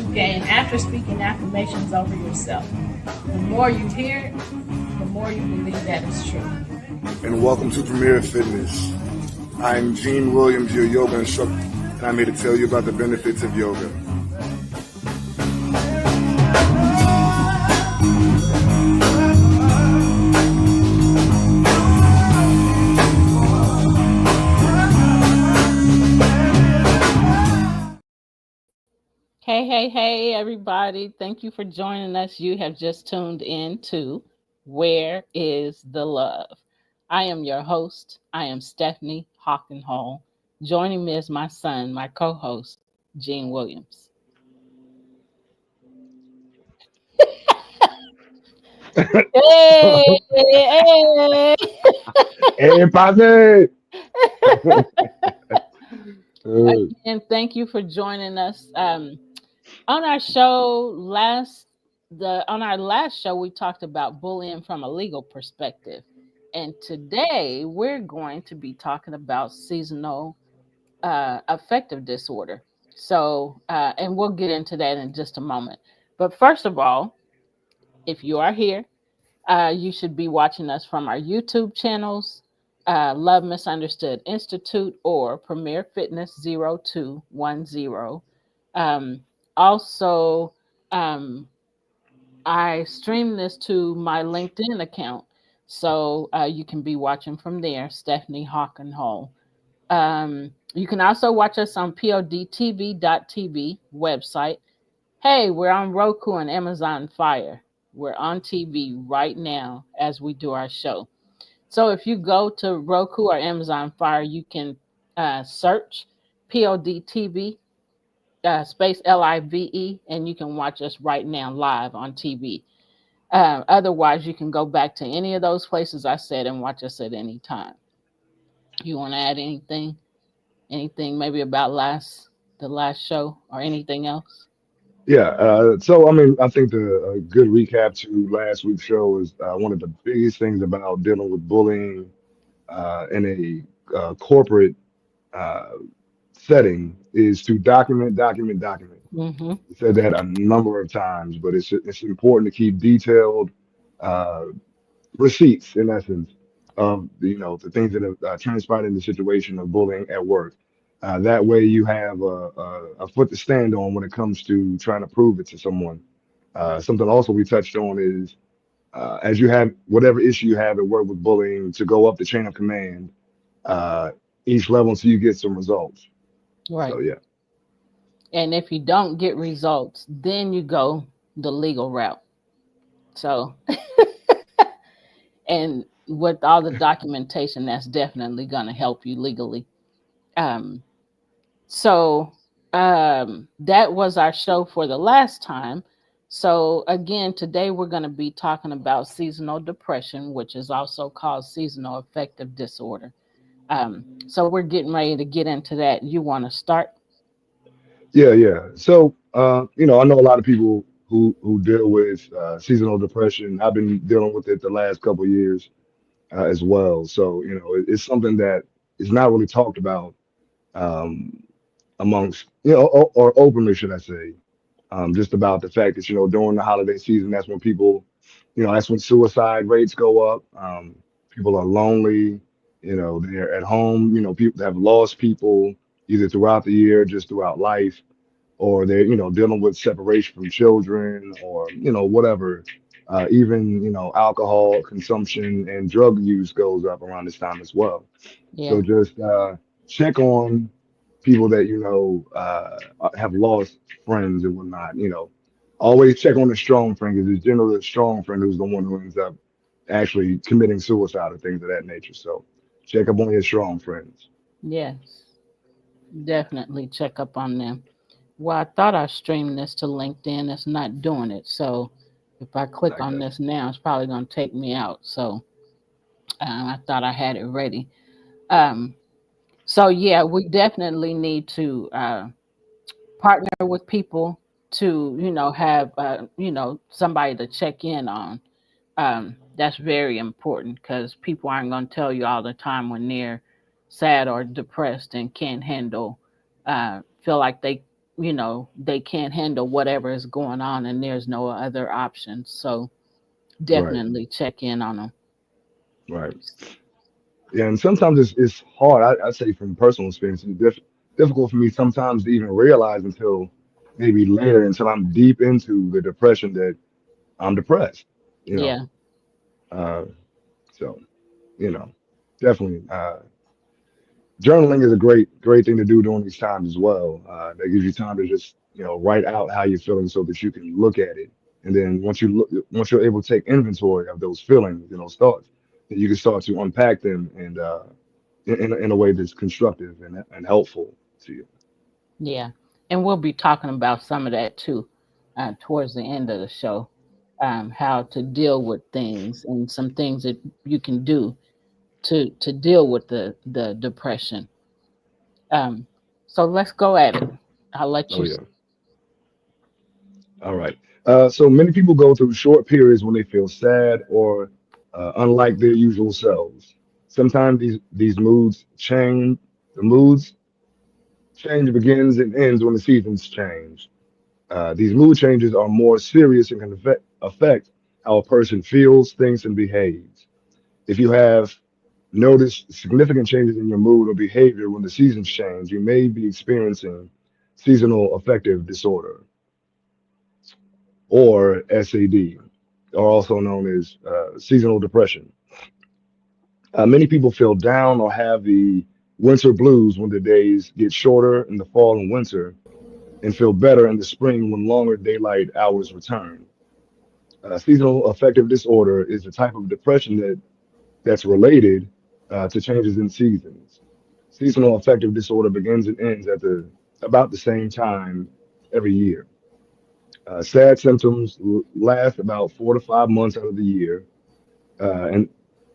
you gain after speaking affirmations over yourself. The more you hear it, the more you believe that it's true. And welcome to Premier Fitness. I'm Gene Williams, your yoga instructor, and I'm here to tell you about the benefits of yoga. Hey, everybody. Thank you for joining us. You have just tuned in to Where is the Love? I am your host. I am Stephanie Hockenhall. Joining me is my son, my co-host, Gene Williams. Hey, hey. Hey, Papi! And thank you for joining us. On our last show, we talked about bullying from a legal perspective. And today we're going to be talking about seasonal affective disorder. So, and we'll get into that in just a moment. But first of all, if you are here, you should be watching us from our YouTube channels, Love Misunderstood Institute or Premier Fitness 0210. Also, I stream this to my LinkedIn account, so you can be watching from there, Stephanie Hockenhall. You can also watch us on podtv.tv website. Hey, we're on Roku and Amazon Fire. We're on TV right now as we do our show. So if you go to Roku or Amazon Fire, you can search PODTV space LIVE, and you can watch us right now live on TV. Otherwise, you can go back to any of those places I said and watch us at any time. You want to add anything? Anything maybe about the last show or anything else? Yeah, so I mean, I think the good recap to last week's show is one of the biggest things about dealing with bullying in a corporate uh, setting is to document. Mm-hmm. We said that a number of times, but it's important to keep detailed uh, receipts, in essence, of the things that have transpired in the situation of bullying at work. That way, you have a foot to stand on when it comes to trying to prove it to someone. Something also we touched on is as you have whatever issue you have at work with bullying, to go up the chain of command uh, each level until you get some results. Right. So yeah, And if you don't get results, then you go the legal route. So, and with all the documentation, that's definitely going to help you legally. Um, so that was our show for the last time. So again, today we're going to be talking about seasonal depression, which is also called seasonal affective disorder. So we're getting ready to get into that. You want to start? yeah. So I know a lot of people who deal with seasonal depression. I've been dealing with it the last couple of years as well. So it's something that is not really talked about um, amongst or openly, should I say, just about the fact that during the holiday season, that's when people, that's when suicide rates go up. People are lonely. They're at home. People have lost people either throughout the year, just throughout life, or they're dealing with separation from children, or whatever. Even alcohol consumption and drug use goes up around this time as well. Yeah. So just check on people that have lost friends and whatnot. Always check on a strong friend, because it's generally a strong friend who's the one who ends up actually committing suicide or things of that nature. So check up on your strong friends. Yes. Definitely check up on them. Well, I thought I streamed this to LinkedIn. It's not doing it. So if I click I on got this now, it's probably going to take me out. So I thought I had it ready. Um, so yeah, we definitely need to partner with people to, have, somebody to check in on. That's very important because people aren't going to tell you all the time when they're sad or depressed and can't handle, feel like they they can't handle whatever is going on and there's no other options. So Right. definitely check in on them. Right. Yeah, and sometimes it's hard. I say from personal experience, it's difficult for me sometimes to even realize until maybe later, until I'm deep into the depression that I'm depressed. You know, Yeah. uh, so definitely. Journaling is a great thing to do during these times as well. That gives you time to just write out how you're feeling so that you can look at it, and then once you're able to take inventory of those feelings and those thoughts, then you can start to unpack them and in a way that's constructive and helpful to you. Yeah. And we'll be talking about some of that too, towards the end of the show, how to deal with things and some things that you can do to deal with the depression. Um, so let's go at it. I'll let Oh you. yeah. All right. So many people go through short periods when they feel sad or unlike their usual selves. Sometimes these moods change. The moods change begins and ends when the seasons change. These mood changes are more serious and can affect how a person feels, thinks, and behaves. If you have noticed significant changes in your mood or behavior when the seasons change, you may be experiencing seasonal affective disorder, or SAD, or also known as seasonal depression. Many people feel down or have the winter blues when the days get shorter in the fall and winter, and feel better in the spring when longer daylight hours return. Seasonal affective disorder is a type of depression that's related to changes in seasons. Seasonal affective disorder begins and ends at the about the same time every year. Sad symptoms last about 4 to 5 months out of the year, and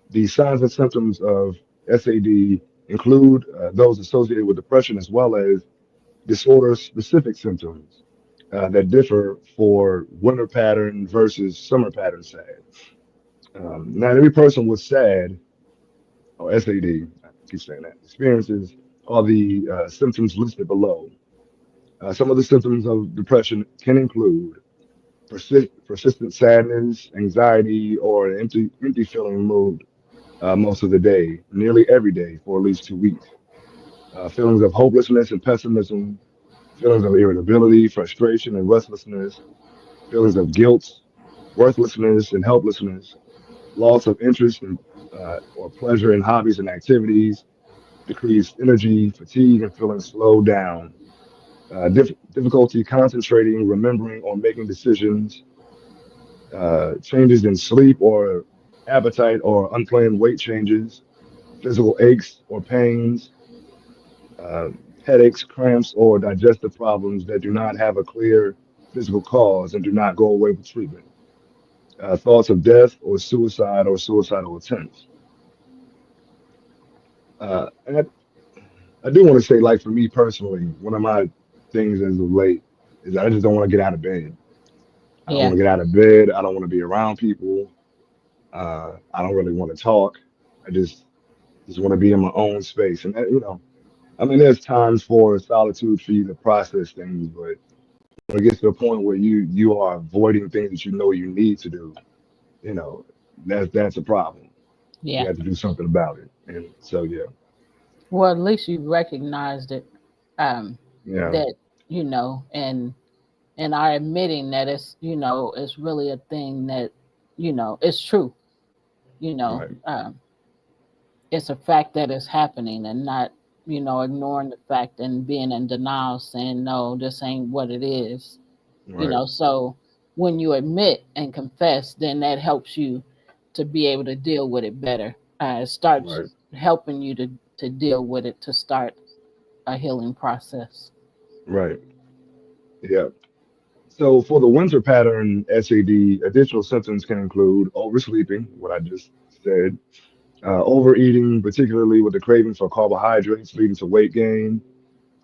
the signs and symptoms of SAD include those associated with depression as well as disorder-specific symptoms that differ for winter pattern versus summer pattern SAD. Not every person with SAD or SAD, I keep saying that, experiences all the symptoms listed below. Some of the symptoms of depression can include persistent sadness, anxiety, or an empty feeling mood most of the day, nearly every day for at least 2 weeks. Feelings of hopelessness and pessimism, feelings of irritability, frustration, and restlessness, feelings of guilt, worthlessness, and helplessness, loss of interest in, or pleasure in hobbies and activities, decreased energy, fatigue, and feeling slowed down, difficulty concentrating, remembering, or making decisions, changes in sleep or appetite or unplanned weight changes, physical aches or pains, uh, headaches, cramps, or digestive problems that do not have a clear physical cause and do not go away with treatment, thoughts of death or suicide or suicidal attempts. And I do want to say, like for me personally, one of my things as of late is that I just don't want to get out of bed. I don't want Yeah. to get out of bed. I don't want to be around people. I don't really want to talk. I just want to be in my own space. And I mean, there's times for solitude for you to process things, but when it gets to a point where you are avoiding things that you know you need to do, you know, that's a problem. You Yeah. have to do something about it. And so yeah, Well, at least you recognized it. Um, yeah, that and are admitting that it's really a thing that it's true. You know, right, it's a fact that is happening, and not ignoring the fact and being in denial, saying no, this ain't what it is. right, So when you admit and confess, then that helps you to be able to deal with it better. It starts right, helping you to deal with it, to start a healing process. right, yeah. So for the winter pattern SAD, additional symptoms can include oversleeping, what I just said, overeating, particularly with the craving for carbohydrates, leading to weight gain.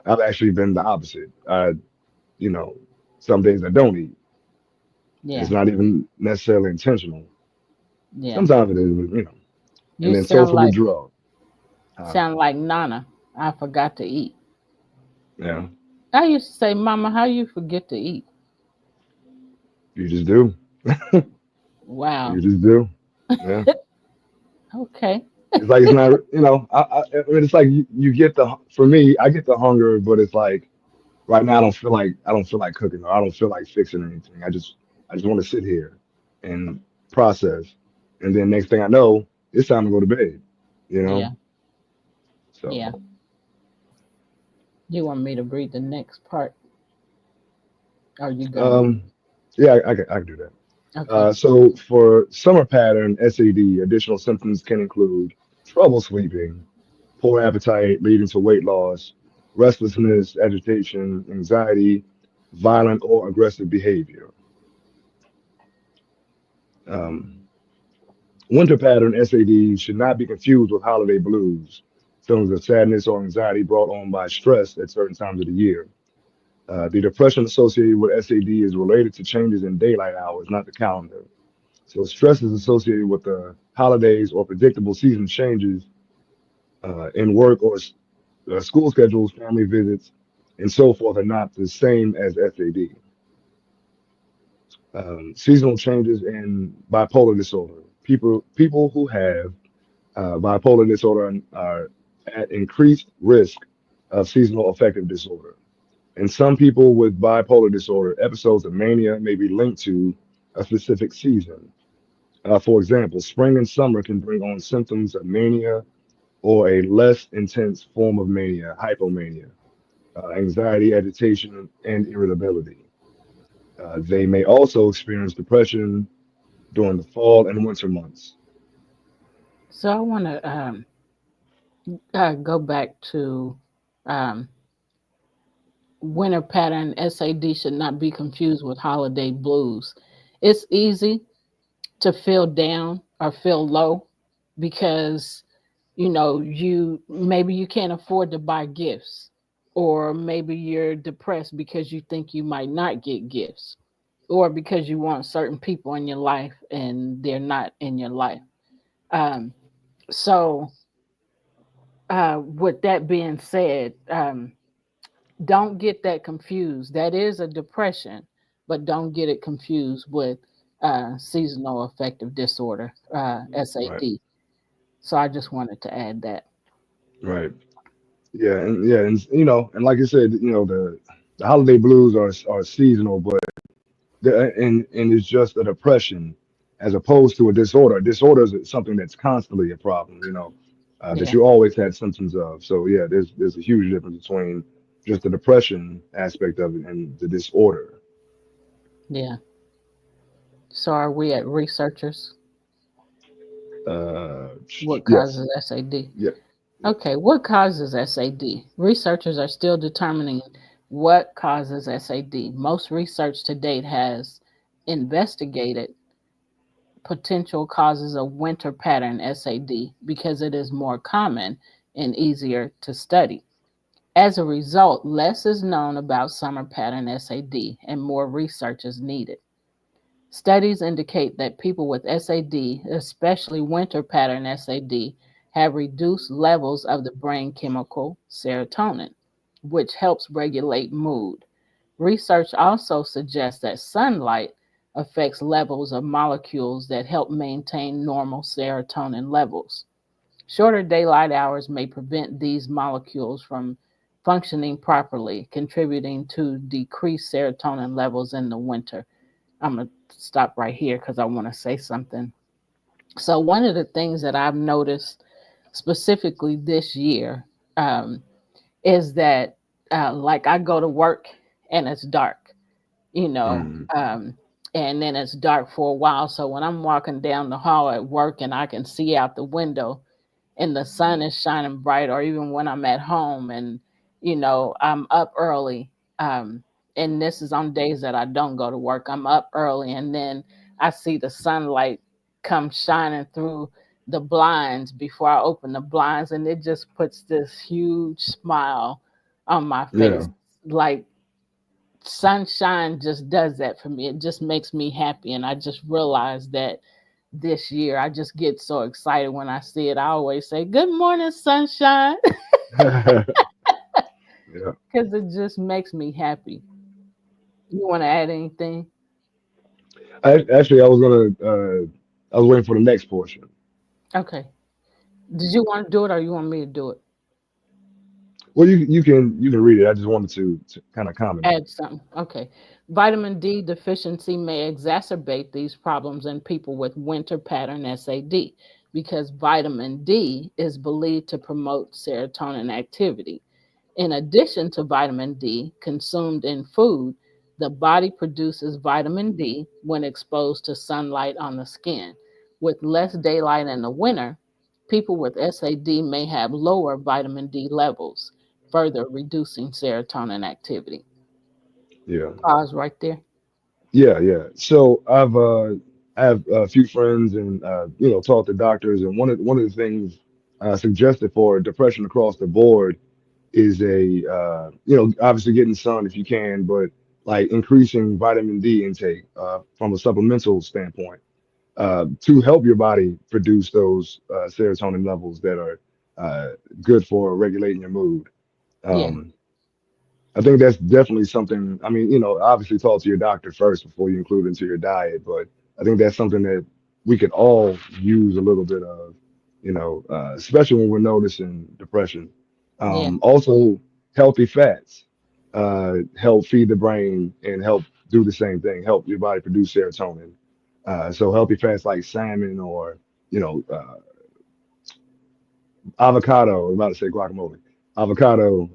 I've actually been the opposite. You know, some days I don't eat. It's Yeah. not even necessarily intentional. Yeah. Sometimes it is, but and You then sound social like withdrawal. Nana. I forgot to eat. Yeah. I used to say, Mama, how you forget to eat? You just do. Wow. You just do. Yeah. Okay. It's like it's not, I mean, it's like you get for me, I get the hunger, but it's like right now I don't feel like cooking or I don't feel like fixing anything. I just want to sit here and process. And then next thing I know, it's time to go to bed, you know? Yeah. So, Yeah. You want me to read the next part? Or you gonna? um, yeah, I can do that. Okay. So for summer pattern SAD, additional symptoms can include trouble sleeping, poor appetite leading to weight loss, restlessness, agitation, anxiety, violent or aggressive behavior. Um, Winter pattern SAD should not be confused with holiday blues, feelings of sadness or anxiety brought on by stress at certain times of the year. The depression associated with SAD is related to changes in daylight hours, not the calendar. So stress is associated with the holidays or predictable season changes in work or school schedules, family visits, and so forth are not the same as SAD. Seasonal changes in bipolar disorder. People who have bipolar disorder are at increased risk of seasonal affective disorder. In some people with bipolar disorder, episodes of mania may be linked to a specific season. For example, spring and summer can bring on symptoms of mania or a less intense form of mania, hypomania, anxiety, agitation, and irritability. They may also experience depression during the fall and winter months. So I want to go back to um, winter pattern SAD should not be confused with holiday blues. It's easy to feel down or feel low because you maybe you can't afford to buy gifts, or maybe you're depressed because you think you might not get gifts, or because you want certain people in your life and they're not in your life. um, so with that being said, don't get that confused. That is a depression, but don't get it confused with seasonal affective disorder, Right, SAD. So I just wanted to add that. right. Yeah, and and like I said, the holiday blues are seasonal, but and it's just a depression as opposed to a disorder. Disorder is something that's constantly a problem, that Yeah, you always had symptoms of. So yeah, there's a huge difference between just the depression aspect of it and the disorder. yeah. So are we at researchers? What Yes, causes SAD? yeah, yeah. Okay, what causes SAD? Researchers are still determining what causes SAD. Most research to date has investigated potential causes of winter pattern SAD because it is more common and easier to study. As a result, less is known about summer pattern SAD and more research is needed. Studies indicate that people with SAD, especially winter pattern SAD, have reduced levels of the brain chemical serotonin, which helps regulate mood. Research also suggests that sunlight affects levels of molecules that help maintain normal serotonin levels. Shorter daylight hours may prevent these molecules from functioning properly, contributing to decreased serotonin levels in the winter. I'm going to stop right here because I want to say something. So, one of the things that I've noticed specifically this year is that, like, I go to work and it's dark, you know, Mm, um, and then it's dark for a while. So, when I'm walking down the hall at work and I can see out the window, and the sun is shining bright, or even when I'm at home and I'm up early. And this is on days that I don't go to work. I'm up early and then I see the sunlight come shining through the blinds before I open the blinds, and it just puts this huge smile on my yeah. face. Like, sunshine just does that for me. It just makes me happy. And I just realized that this year I just get so excited when I see it. I always say, "Good morning, sunshine." Yeah. because it just makes me happy. You want to add anything? Actually, I was waiting for the next portion. Okay. Did you want to do it or you want me to do it? Well, you can read it. I just wanted to kind of comment on Add something. Okay. Vitamin D deficiency may exacerbate these problems in people with winter pattern SAD because vitamin D is believed to promote serotonin activity. In addition to vitamin D consumed in food, the body produces vitamin D when exposed to sunlight on the skin. With less daylight in the winter, people with SAD may have lower vitamin D levels, further reducing serotonin activity. it. Yeah. Pause right there. Yeah, yeah. So I have a few friends and talked to doctors, and one of the things suggested for depression across the board is a obviously getting sun if you can, but like increasing vitamin D intake from a supplemental standpoint to help your body produce those serotonin levels that are good for regulating your mood. Yeah, Um, I think that's definitely something. I mean, obviously talk to your doctor first before you include it into your diet, but I think that's something that we could all use a little bit of, especially when we're noticing depression. yeah, Also, healthy fats help feed the brain and help do the same thing, help your body produce serotonin. So healthy fats like salmon or, you know, uh, avocado, I'm about to say guacamole, avocado.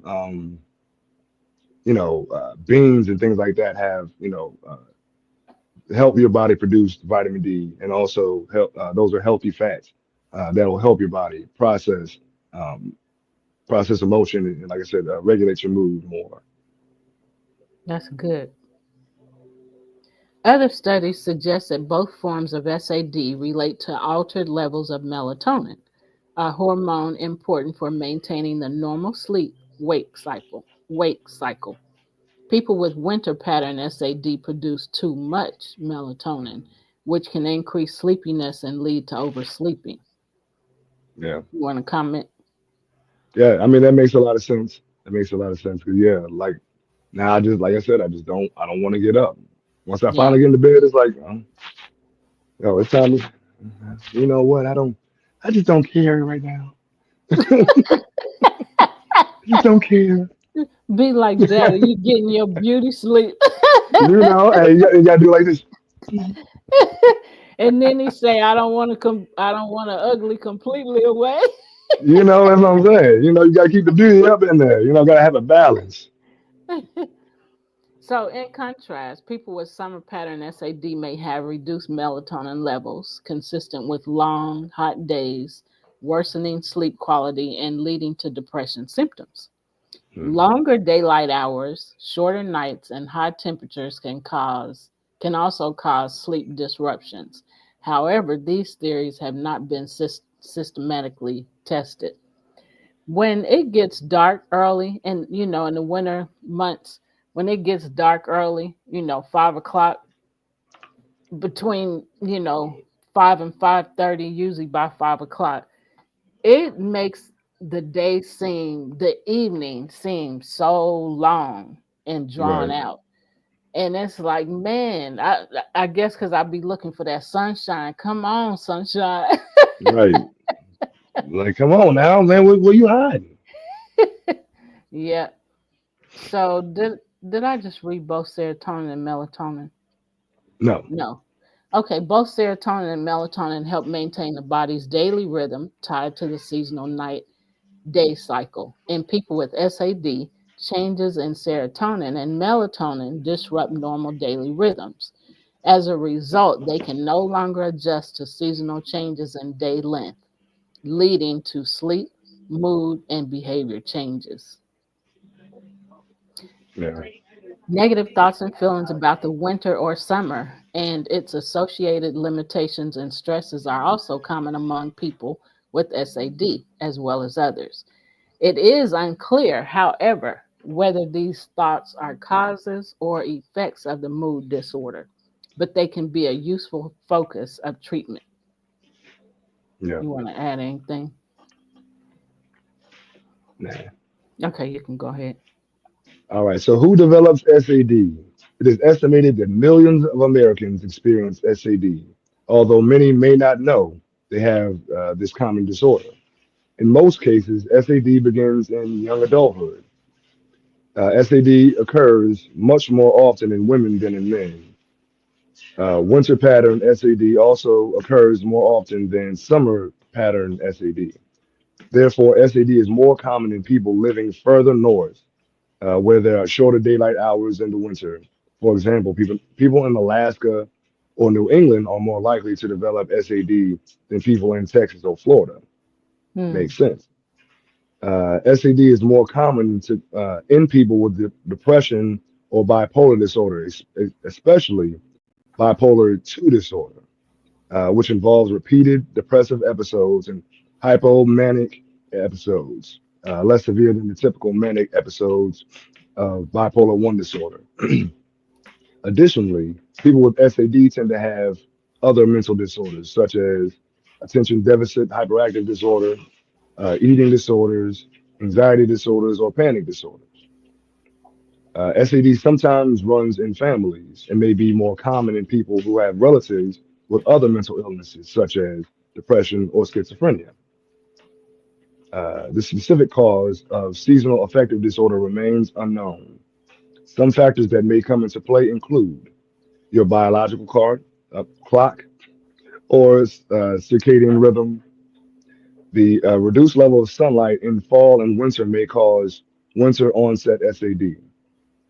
Beans and things like that have, help your body produce vitamin D, and also help. Those are healthy fats that will help your body um, process emotion, and like I said, regulate your mood more. that's good. Other studies suggest that both forms of SAD relate to altered levels of melatonin, a hormone important for maintaining the normal sleep wake cycle. Wake cycle. People with winter pattern SAD produce too much melatonin, which can increase sleepiness and lead to oversleeping. Yeah, You want to comment? yeah. I mean, that makes a lot of sense. That makes a lot of sense because yeah, like now, I just like I said, I don't want to get up. Once I Yeah. finally get into bed, it's like, it's time to. You know what? I just don't care right now. I just don't care. Be like that. You getting your beauty sleep. Hey, you gotta do like this. And then he say, I don't want to ugly completely away. That's what I'm saying. You gotta keep the beauty up in there. Gotta have a balance. So, in contrast, people with summer pattern SAD may have reduced melatonin levels, consistent with long, hot days, worsening sleep quality, and leading to depression symptoms. Hmm. Longer daylight hours, shorter nights, and high temperatures can also cause sleep disruptions. However, these theories have not been systematically tested. When it gets dark early, and in the winter months, when it gets dark early, 5 o'clock, between 5 and 5:30, usually by 5 o'clock, it makes the evening seem so long and drawn Right, out. And it's like, man, I guess because I be looking for that sunshine. Come on, sunshine. right. Like, come on now, man. Where you hiding? Yeah. So did I just read both serotonin and melatonin? No. No. Okay, both serotonin and melatonin help maintain the body's daily rhythm tied to the seasonal night day cycle. In people with SAD, changes in serotonin and melatonin disrupt normal daily rhythms. As a result, they can no longer adjust to seasonal changes in day length, leading to sleep, mood, and behavior changes. Yeah. Negative thoughts and feelings about the winter or summer and its associated limitations and stresses are also common among people with SAD as well as others. It is unclear, however, whether these thoughts are causes or effects of the mood disorder, but they can be a useful focus of treatment. Yeah. You want to add anything? Nah. Okay, you can go ahead. All right. So who develops SAD? It is estimated that millions of Americans experience SAD, although many may not know they have this common disorder. In most cases, SAD begins in young adulthood. SAD occurs much more often in women than in men. Winter pattern SAD also occurs more often than summer pattern SAD. Therefore, SAD is more common in people living further north, where there are shorter daylight hours in the winter. For example, people in Alaska or New England are more likely to develop SAD than people in Texas or Florida. Hmm. Makes sense. SAD is more common in people with depression or bipolar disorder, especially bipolar 2 disorder, which involves repeated depressive episodes and hypomanic episodes, less severe than the typical manic episodes of bipolar 1 disorder. Additionally, people with SAD tend to have other mental disorders, such as attention deficit hyperactive disorder, eating disorders, anxiety disorders, or panic disorders. SAD sometimes runs in families and may be more common in people who have relatives with other mental illnesses, such as depression or schizophrenia. The specific cause of seasonal affective disorder remains unknown. Some factors that may come into play include your biological clock, or circadian rhythm. The reduced level of sunlight in fall and winter may cause winter onset SAD.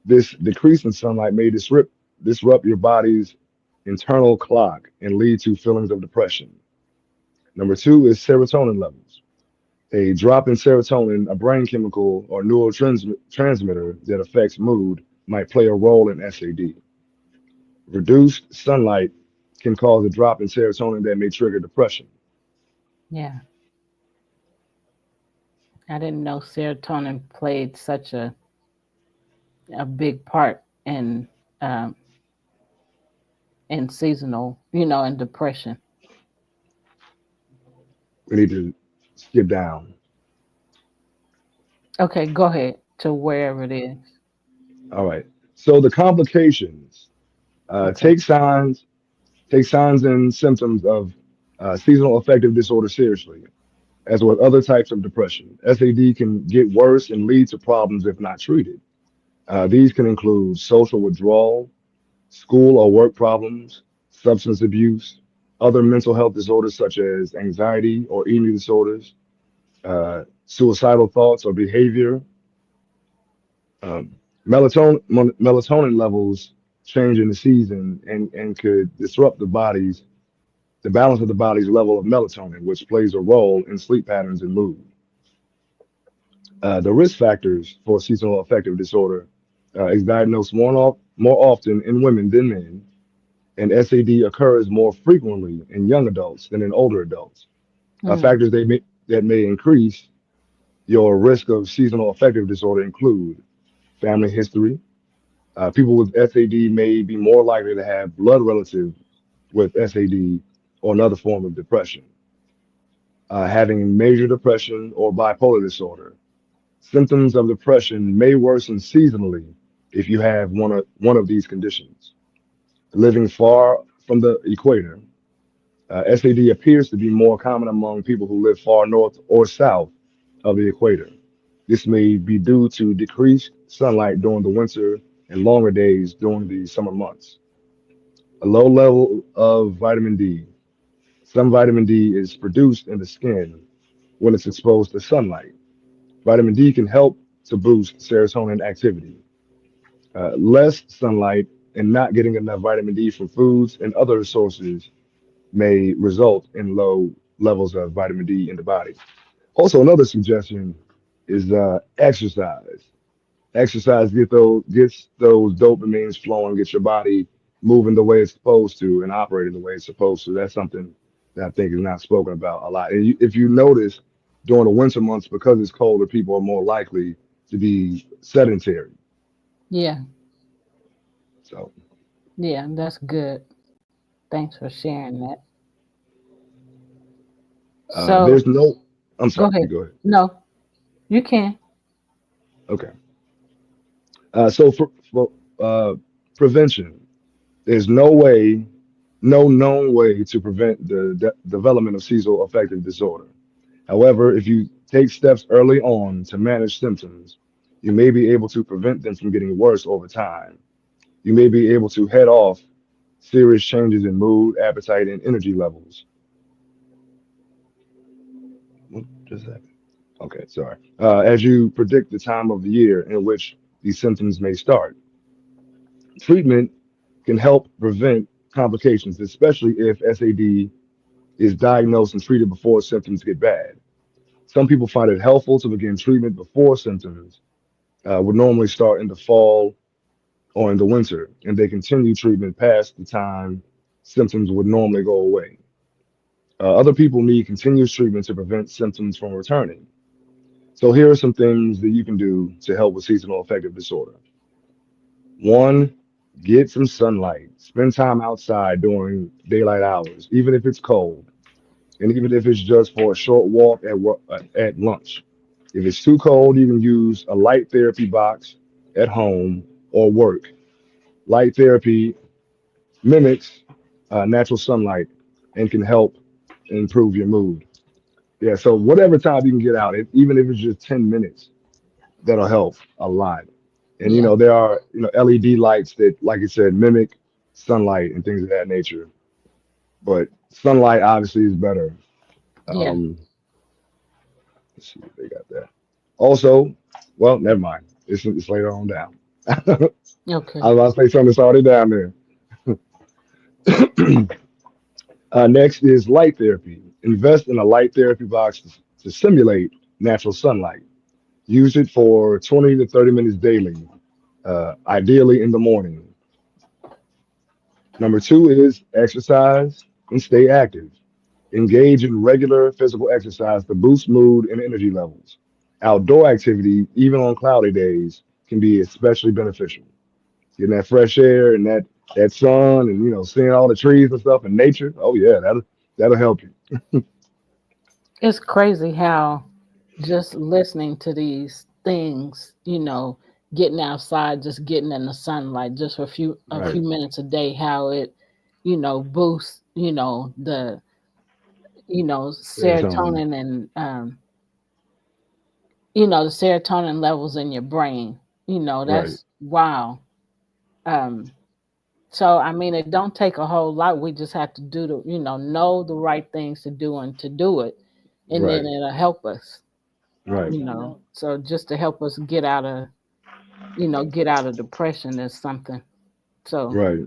This decrease in sunlight may disrupt your body's internal clock and lead to feelings of depression. Number two is serotonin levels. A drop in serotonin, a brain chemical or neurotransmitter that affects mood, might play a role in SAD. Reduced sunlight can cause a drop in serotonin that may trigger depression. Yeah, I didn't know serotonin played such a big part um, in seasonal, in depression. We need to skip down. Okay, go ahead to wherever it is. All right. So the complications. Okay. Take signs and symptoms of seasonal affective disorder seriously. As with other types of depression, SAD can get worse and lead to problems if not treated. These can include social withdrawal, school or work problems, substance abuse, other mental health disorders such as anxiety or eating disorders, suicidal thoughts or behavior. Um, melatonin levels change in the season and could disrupt the balance of the body's level of melatonin, which plays a role in sleep patterns and mood. The risk factors for seasonal affective disorder is diagnosed more often in women than men, and SAD occurs more frequently in young adults than in older adults. Mm, Factors that may increase your risk of seasonal affective disorder include family history. People with SAD may be more likely to have blood relatives with SAD or another form of depression. Having major depression or bipolar disorder. Symptoms of depression may worsen seasonally if you have one of these conditions. Living far from the equator, SAD appears to be more common among people who live far north or south of the equator. This may be due to decreased sunlight during the winter and longer days during the summer months. A low level of vitamin D. Some vitamin D is produced in the skin when it's exposed to sunlight. Vitamin D can help to boost serotonin activity. Less sunlight and not getting enough vitamin D from foods and other sources may result in low levels of vitamin D in the body. Also, another suggestion is exercise. Exercise gets those dopamines flowing, gets your body moving the way it's supposed to and operating the way it's supposed to. That's something that I think is not spoken about a lot. And if you notice, during the winter months, because it's colder, people are more likely to be sedentary. yeah, So yeah, that's good. Thanks for sharing that. So there's no. I'm go sorry. You ahead. go ahead. No, you can. Okay. So for prevention, there's no known way to prevent the development of seasonal affective disorder. However, if you take steps early on to manage symptoms, you may be able to prevent them from getting worse over time. You may be able to head off serious changes in mood, appetite, and energy levels. What just happened? Okay, sorry. As you predict the time of the year in which these symptoms may start, treatment can help prevent complications, especially if SAD is diagnosed and treated before symptoms get bad. Some people find it helpful to begin treatment before symptoms would normally start in the fall or in the winter, and they continue treatment past the time symptoms would normally go away. Other people need continuous treatment to prevent symptoms from returning. So here are some things that you can do to help with seasonal affective disorder. One, get some sunlight. Spend time outside during daylight hours, even if it's cold, and even if it's just for a short walk at lunch. If it's too cold, you can use a light therapy box at home or work. Light therapy mimics natural sunlight and can help improve your mood. Yeah, so whatever time you can get out, even if it's just 10 minutes, that'll help a lot. And Yeah. there are LED lights that, like I said, mimic sunlight and things of that nature. But sunlight obviously is better. Yeah. Um, let's see if they got that. Also, well, never mind. It's later on down. I was Okay. about to say something that's already down there. Next is light therapy. Invest in a light therapy box to simulate natural sunlight. Use it for 20 to 30 minutes daily, ideally in the morning. Number two is exercise and stay active. Engage in regular physical exercise to boost mood and energy levels. Outdoor activity, even on cloudy days, can be especially beneficial. Getting that fresh air and that sun, and seeing all the trees and stuff and nature. Oh yeah, that'll help you. It's crazy how just listening to these things, getting outside, just getting in the sunlight just for a few Right. minutes a day, how it, boosts, the Serotonin. serotonin and the serotonin levels in your brain. Right. That's wow. Um, so I mean, it don't take a whole lot. We just have to do know the right things to do and to do it, and then Right. it'll help us. Right. So just to help us get out of depression is something. So Right.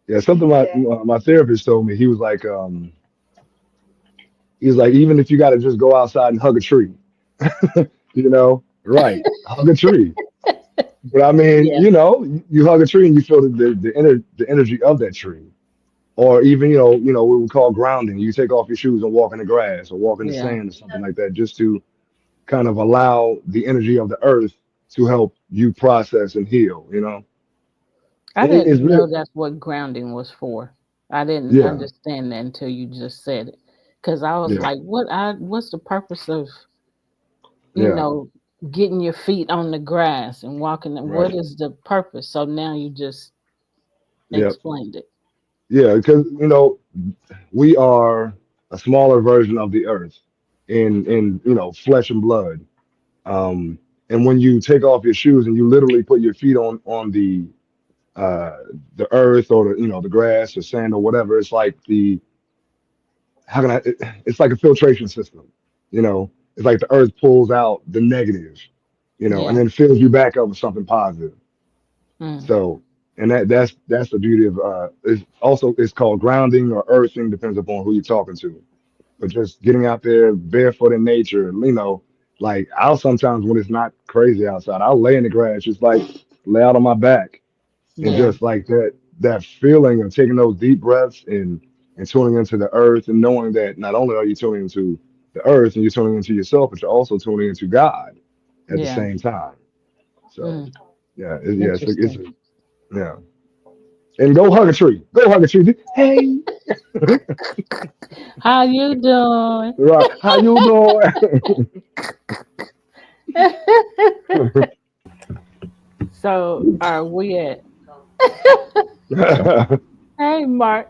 Yeah. Something my therapist told me. He was like, even if you got to just go outside and hug a tree, right, hug a tree. But I mean, yeah, you hug a tree and you feel the energy of that tree. Or even, what we call grounding. You take off your shoes and walk in the grass or walk in the yeah. sand or something like that, just to kind of allow the energy of the earth to help you process and heal. I It's didn't real. know that's what grounding was for. I didn't Yeah, understand that until you just said it. Because I was yeah, like, what's the purpose of, you yeah, know, getting your feet on the grass and walking? What right. is the purpose? So now you just Yeah, explained it. yeah, because, we are a smaller version of the earth in flesh and blood. Um, and when you take off your shoes and you literally put your feet on uh the earth or the grass or sand or whatever, it's like how can it's like a filtration system. It's like the earth pulls out the negative, and Yeah. then fills you back up with something positive. Mm. So, and that's the beauty of it's called grounding or earthing, depends upon who you're talking to. But just getting out there barefoot in nature, like I'll sometimes, when it's not crazy outside, I'll lay in the grass, just like lay out on my back, and Yeah. just like that feeling of taking those deep breaths and tuning into the earth, and knowing that not only are you tuning into the earth and you're tuning into yourself, but you're also tuning into God at the Yeah. same time. So Mm. yeah, Interesting. yeah. And go hug a tree. Go hug a tree. Hey, How you doing? right? How you doing? So are we at? Hey, Mark.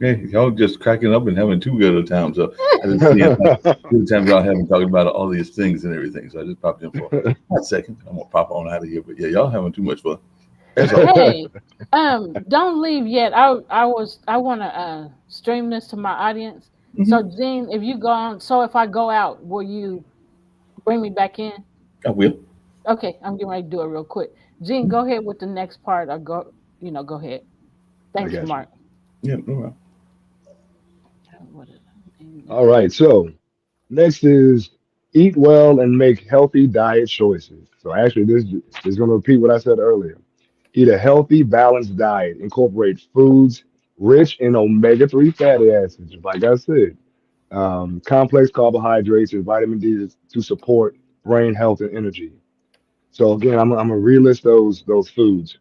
Hey, y'all just cracking up and having too good a time. So I just see it like good time y'all having talking about all these things and everything. So I just popped in for a second. I'm gonna pop on out of here. But yeah, y'all having too much fun. That's all. Hey, don't leave yet. I want to stream this to my audience. So, Gene, if you go on, so if I go out, will you bring me back in? I will. Okay, I'm getting ready to do it real quick. Gene, go ahead with the next part, or go ahead. I Thanks, got you. Mark. Yeah, no problem. What is it? All right. So next is eat well and make healthy diet choices. So actually, this is going to repeat what I said earlier. Eat a healthy, balanced diet. Incorporate foods rich in omega-3 fatty acids, like I said, complex carbohydrates and vitamin D to support brain health and energy. So again, I'm gonna relist those foods.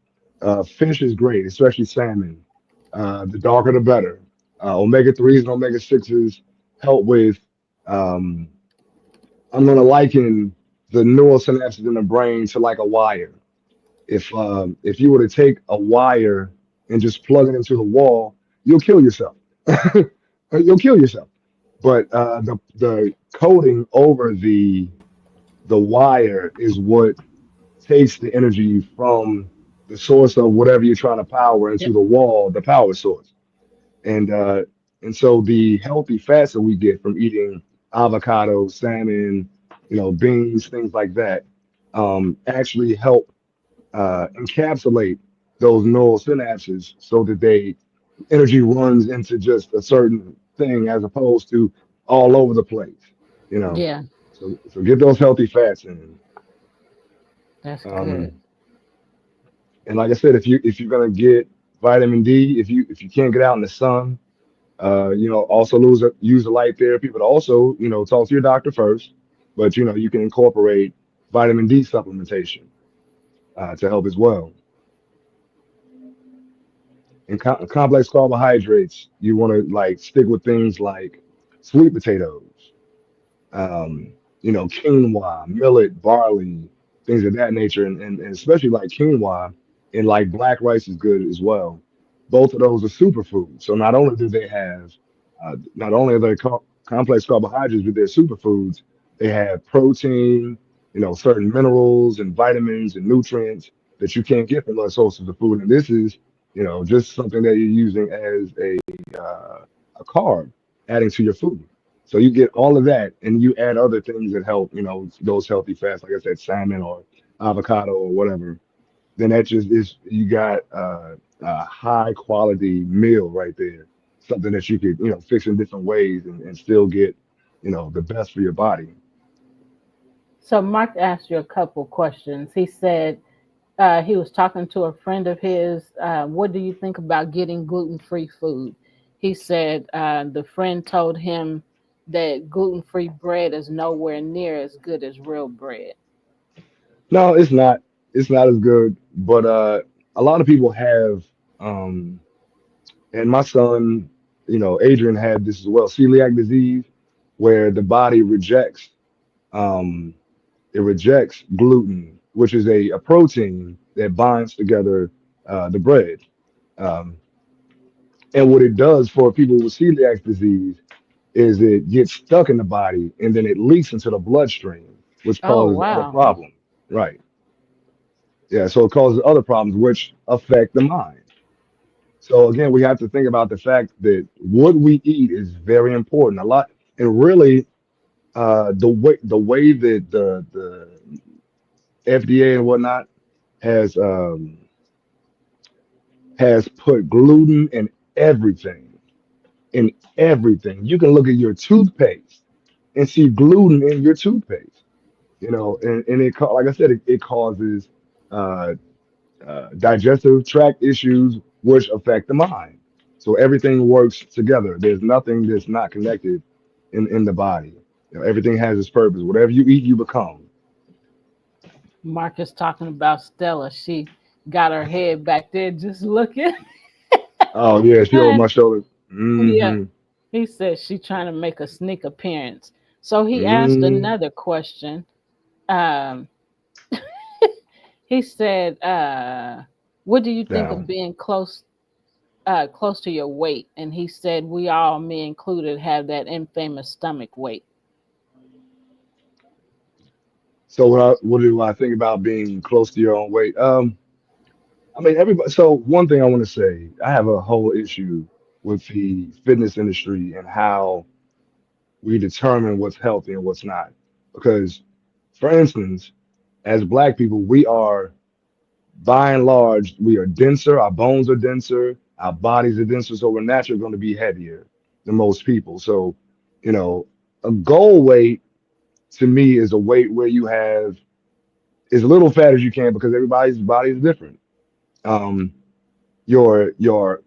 Fish is great, especially salmon. The darker the better. Omega-3s and omega-6s help with. Um, I'm gonna liken the neural synapses in the brain to like a wire. If you were to take a wire and just plug it into the wall, you'll kill yourself. You'll kill yourself. But the coating over the wire is what takes the energy from the source of whatever you're trying to power into Yep. the wall, the power source. And uh, and so the healthy fats that we get from eating avocado, salmon, beans, things like that, actually help encapsulate those neural synapses so that they energy runs into just a certain thing as opposed to all over the place. You know, Yeah, so get those healthy fats in. that's good. Um, and like I said, if you're gonna get vitamin D, if you can't get out in the sun, also use the light therapy, but also talk to your doctor first. But you can incorporate vitamin D supplementation to help as well. And complex carbohydrates, you want to like stick with things like sweet potatoes, quinoa, millet, barley, things of that nature, and especially like quinoa and like black rice is good as well. Both of those are superfoods. So not only do they have, not only are they complex carbohydrates, but they're superfoods. They have protein, certain minerals and vitamins and nutrients that you can't get from other sources of food. And this is, just something that you're using as a carb, adding to your food. So you get all of that, and you add other things that help, those healthy fats, like I said, salmon or avocado or whatever. Then that just is you got a high quality meal right there. Something that you could, fix in different ways and still get, the best for your body. So Mark asked you a couple questions. He said he was talking to a friend of his. What do you think about getting gluten-free food? He said the friend told him that gluten-free bread is nowhere near as good as real bread. No, it's not. It's not as good, but a lot of people have, um, and my son, Adrian had this as well, celiac disease, where the body um, rejects gluten, which is a protein that binds together the bread. Um, and what it does for people with celiac disease is it gets stuck in the body and then it leaks into the bloodstream, which Oh, causes other wow. problems. Right. Yeah. So it causes other problems which affect the mind. So again, we have to think about the fact that what we eat is very important. A lot, and really, the way that the FDA and whatnot has has put gluten everything in everything. You can look at your toothpaste and see gluten in your toothpaste. And like I said, it causes uh, digestive tract issues, which affect the mind. So everything works together. There's nothing that's not connected in the body. Everything has its purpose. Whatever you eat, you become. Mark is talking about Stella. She got her head back there just looking. Oh yeah, she over my shoulder. Yeah. Mm-hmm. He says she trying to make a sneak appearance. So he asked Mm. another question. Um, He said, what do you think of Down. being close to your weight? And he said, we all, me included, have that infamous stomach weight. So what do I think about being close to your own weight? I mean, everybody. So one thing I want to say, I have a whole issue with the fitness industry and how we determine what's healthy and what's not. Because, for instance, as Black people, we are by and large, we are denser, our bones are denser, our bodies are denser, so we're naturally going to be heavier than most people. So, you know, a goal weight to me is a weight where you have as little fat as you can because everybody's body is different. Um, your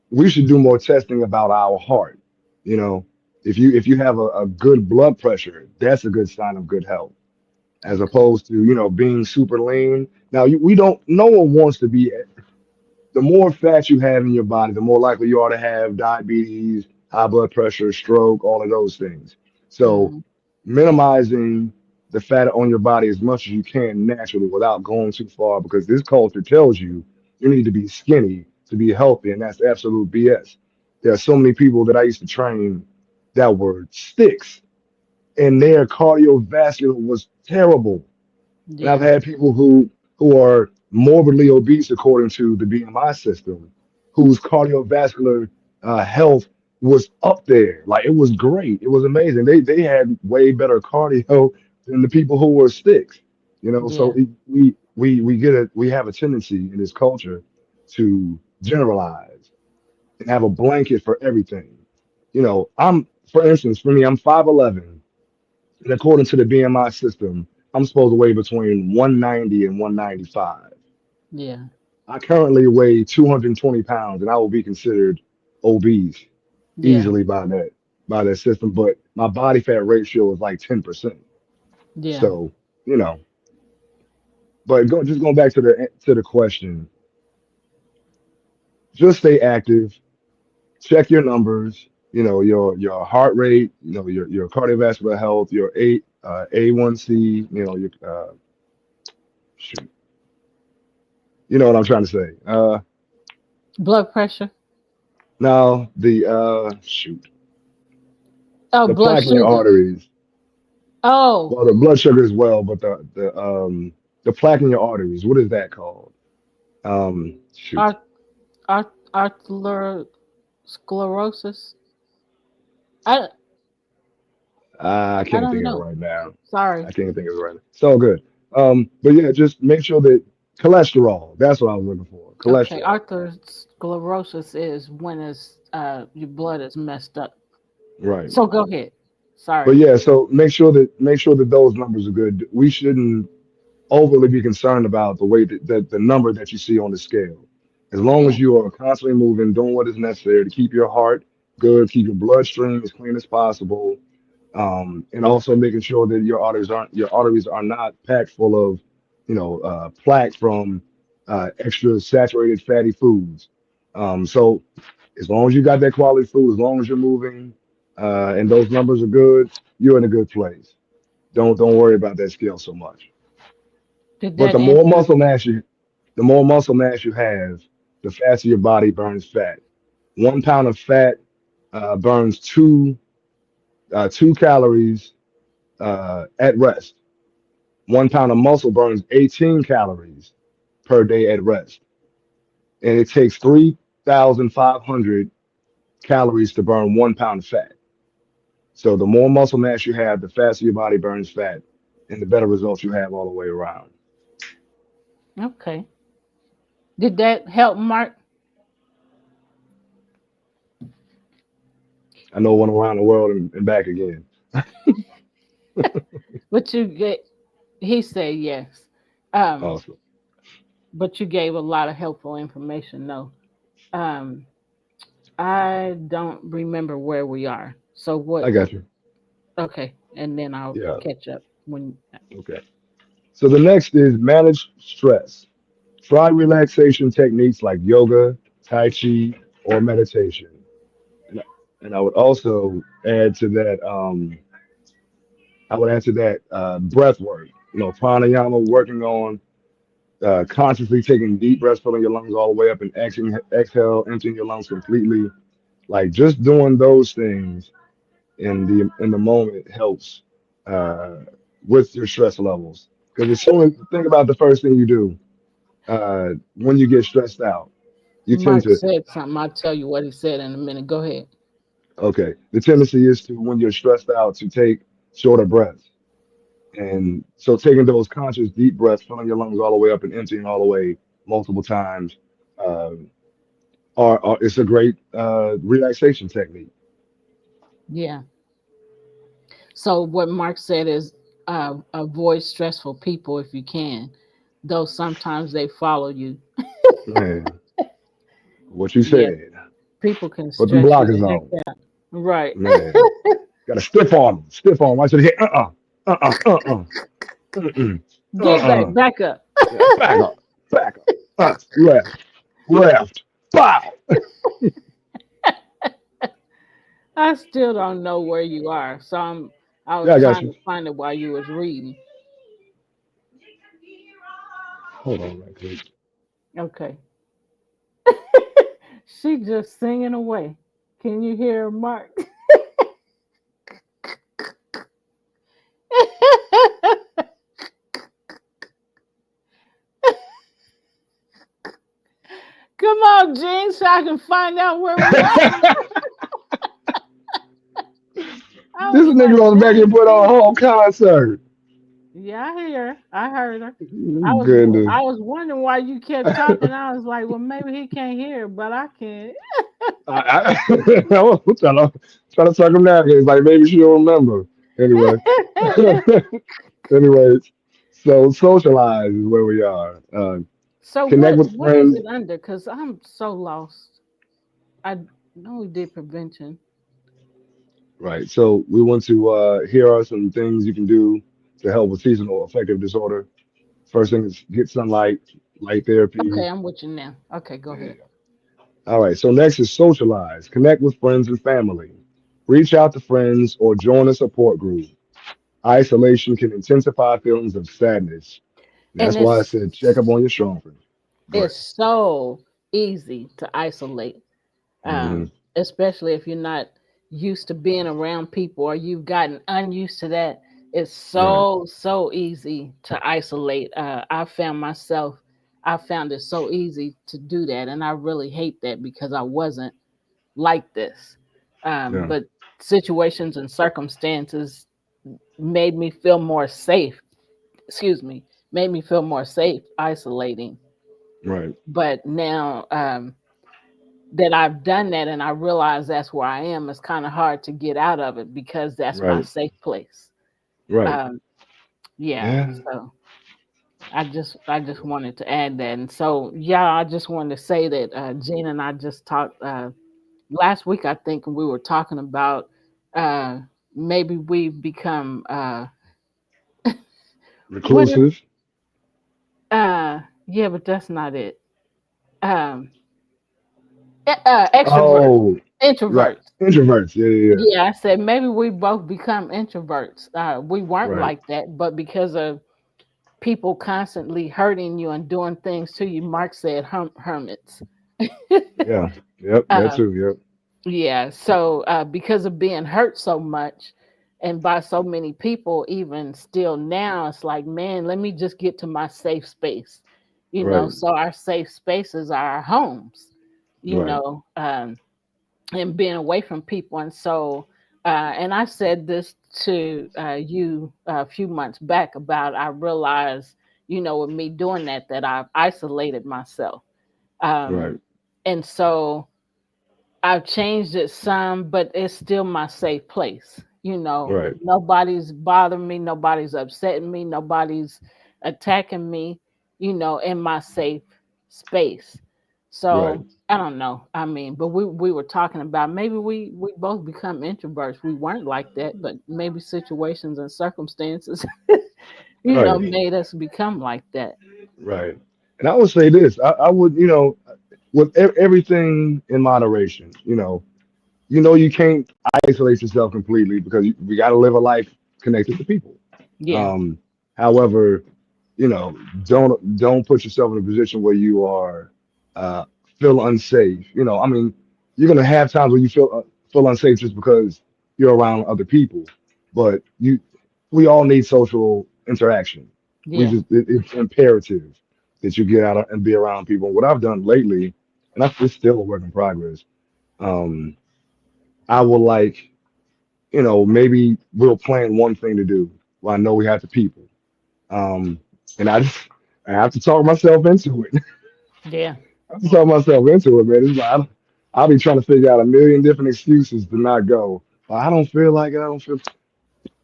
we should do more testing about our heart. You know, if you have a good blood pressure, that's a good sign of good health, as Okay. opposed to being super lean. Now we don't. No one wants to be. The more fat you have in your body, the more likely you are to have diabetes, high blood pressure, stroke, all of those things. So Hmm. minimizing the fat on your body as much as you can naturally without going too far, because this culture tells you you need to be skinny to be healthy, and that's absolute BS. There are so many people that I used to train that were sticks, and their cardiovascular was terrible. And I've Yeah. had people who are morbidly obese according to the BMI system, whose cardiovascular health was up there. Like it was great. It was amazing. They had way better cardio than the people who were sticks. So Yeah. we have a tendency in this culture to generalize and have a blanket for everything. For instance, for me, I'm 5'11", and according to the BMI system, I'm supposed to weigh between 190 and 195. Yeah. I currently weigh 220 pounds, and I will be considered obese Yeah. easily by that system. But my body fat ratio is like 10%. Yeah. So, you know, just going back to the question, just stay active, check your numbers, your heart rate, your cardiovascular health, your A1C, your shoot, you know what I'm trying to say. Blood pressure. Now Oh, the blood plaque in your sugar. arteries. Oh, Well, the blood sugar as well, but the plaque in your arteries. What is that called? Shoot, art, arteriosclerosis. I, I I can't don't think of it know. right now. Sorry. I can't think of it right now. It's all good. But yeah, just make sure that cholesterol. That's what I was looking for. Okay, Cholesterol. arteriosclerosis is when your blood is messed up. Right. So go ahead. But Sorry. yeah, so make sure that those numbers are good. We shouldn't overly be concerned about the weight that the number that you see on the scale. As long Yeah. as you are constantly moving, doing what is necessary to keep your heart good, keep your bloodstream as clean as possible, and also making sure that your arteries are not packed full of, plaque from extra saturated fatty foods. So as long as you got that quality food, as long as you're moving, and those numbers are good, you're in a good place. Don't worry about that scale so much. Did But that the more answer? muscle mass you have, the faster your body burns fat. 1 pound of fat burns two calories at rest. 1 pound of muscle burns 18 calories per day at rest, and it takes 3,500 calories to burn 1 pound of fat. So the more muscle mass you have, the faster your body burns fat, and the better results you have all the way around. Okay. Did that help, Mark? I know one around the world and back again. But you get. He said yes. Um, Awesome. but you gave a lot of helpful information. No. Um, I don't remember where we are. So I what? got you. Okay, and then I'll Yeah. catch up when. Okay. So the next is manage stress. Try relaxation techniques like yoga, tai chi, or meditation. And, and I would also add to that. I would add to that breath work. Pranayama, working on consciously taking deep breaths, filling your lungs all the way up, and exhale, emptying your lungs completely. Like just doing those things in the moment helps with your stress levels. Because as soon think about the first thing you do when you get stressed out, you tend Mark to said something. I'll tell you what he said in a minute. Go ahead. okay. The tendency is to when you're stressed out to take shorter breaths. And so taking those conscious deep breaths, filling your lungs all the way up and emptying all the way multiple times, um, are it's a great relaxation technique. Yeah. So what Mark said is avoid stressful people if you can, though sometimes they follow you. Man, what you Yeah, said. people can Put them stress you blockers the heck on. out. Right. Man, got to stiff on them. Stiff on them. I should hit mm-mm, Get back, uh-uh. back up. Yeah, back up. Back up. Left. Left. Bow. I still don't know where you are, so I Yeah, was I got trying you. to find it while you was reading. Hold on right quick. Okay. She just singing away. Can you hear her, Mark? Come on, Gene, so I can find out where we are. I This was nigga like, on the back and dang, put on a Gene. whole concert. Yeah, I hear her. I heard her. I Goodness. was wondering why you kept talking. I was like, well, maybe he can't hear, but I can. I was trying to talk him down. He's like, maybe she don't remember. Anyway. Anyways, so socialize is where we are. So Connect with what is friends. it under? Because I'm so lost. I know we did prevention. Right. So we want to here are some things you can do to help with seasonal affective disorder. First thing is get sunlight, light therapy. Okay, I'm with you now. Okay, go Yeah. ahead. All right. So next is socialize. Connect with friends and family. Reach out to friends or join a support group. Isolation can intensify feelings of sadness. And That's why I said check up on your strong friend. Go it's ahead. so easy to isolate, Hmm. especially if you're not used to being around people or you've gotten unused to that. It's Right. so easy to isolate. I found it so easy to do that, and I really hate that because I wasn't like this. Yeah. But situations and circumstances made me feel more safe. Excuse me, made me feel more safe isolating. Right. But now that I've done that and I realize that's where I am, it's kind of hard to get out of it because that's my Right. safe place. Right. Um, yeah, Yeah. so I just wanted to add that, and so yeah, I just wanted to say that Gina and I just talked last week. I think we were talking about uh, maybe we've become what is Reclusive. yeah, but that's not it. Um, extrovert, Oh, right. introverts. Introverts. Yeah, yeah, yeah. Yeah, I said maybe we both become introverts. We weren't Right. like that, but because of people constantly hurting you and doing things to you, Mark said hermits. Yeah. Yep. That uh, too. Yep. yeah, so because of being hurt so much and by so many people, even still now, it's like, man, let me just get to my safe space. Right. So our safe spaces are our homes, you Right. know. And being away from people. And so, and I said this to you a few months back about I realized, with me doing that, that I've isolated myself. Um, Right. and so I've changed it some, but it's still my safe place. Right. Nobody's bothering me, nobody's upsetting me, nobody's attacking me, in my safe space. Right. So I don't know. I mean, but we were talking about maybe we both become introverts. We weren't like that, but maybe situations and circumstances, Right. made us become like that. Right. And I would say this. I would, with everything in moderation. You can't isolate yourself completely because we got to live a life connected to people. Yeah. Um, however, you know, don't put yourself in a position where you are uh, feel unsafe. You know, I mean, you're gonna have times where you feel unsafe just because you're around other people, but we all need social interaction. Yeah. It's imperative that you get out and be around people. What I've done lately, and it's still a work in progress. Um, I will like, you know, maybe we'll plan one thing to do. Well, I know we have to people. Um, and I have to talk myself into it. Yeah. I have to talk myself into it, man. It's like I'll be trying to figure out a million different excuses to not go. Well, I don't feel like it. I don't feel.